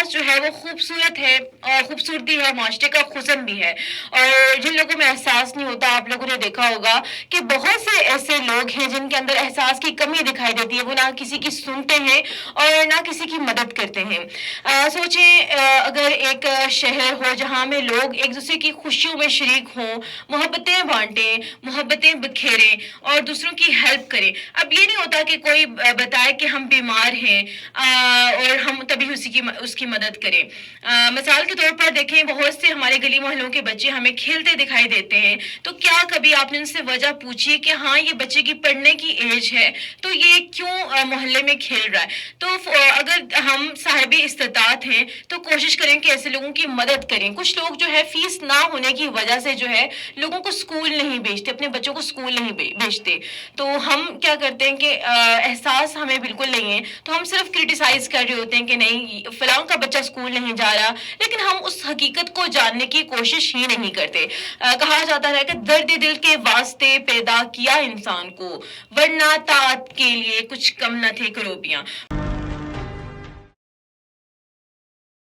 احساس جو ہے وہ خوبصورت ہے، اور خوبصورتی ہے، معاشرے کا حسن بھی ہے. اور جن لوگوں میں احساس نہیں ہوتا، آپ لوگوں نے دیکھا ہوگا کہ بہت سے ایسے لوگ ہیں جن کے اندر احساس کی کمی دکھائی دیتی ہے. وہ نہ کسی کی سنتے ہیں اور نہ کسی کی مدد کرتے ہیں. سوچیں اگر ایک شہر ہو جہاں میں لوگ ایک دوسرے کی خوشیوں میں شریک ہوں، محبتیں بانٹیں، محبتیں بکھیریں اور دوسروں کی ہیلپ کریں. اب یہ نہیں ہوتا کہ کوئی بتائے کہ ہم بیمار ہیں اور ہم تبھی اس کی مدد کریں. مثال کے طور پر دیکھیں، بہت سے ہمارے گلی محلوں کے بچے ہمیں کھیلتے دکھائی دیتے ہیں. تو کیا کبھی آپ نے ان سے وجہ پوچھی کہ ہاں یہ بچے کی پڑھنے کی ایج ہے تو یہ کیوں محلے میں کھیل رہا ہے؟ تو اگر ہم صاحب استطاعت ہیں تو کوشش کریں کہ ایسے لوگوں کی مدد کریں. کچھ لوگ جو ہے فیس نہ ہونے کی وجہ سے جو ہے لوگوں کو اسکول نہیں بھیجتے، اپنے بچوں کو اسکول نہیں بھیجتے. تو ہم کیا کرتے ہیں کہ احساس ہمیں بالکل نہیں ہے، تو ہم صرف کرٹیسائز کر رہے ہوتے ہیں کہ نہیں فلاں کا بچہ اسکول نہیں جا رہا، لیکن ہم اس حقیقت کو جاننے کی کوشش ہی نہیں کرتے. کہا جاتا ہے کہ درد دل کے واسطے پیدا کیا انسان کو، ورنہ طاعت کے لیے کچھ کم نہ تھے کروبیاں.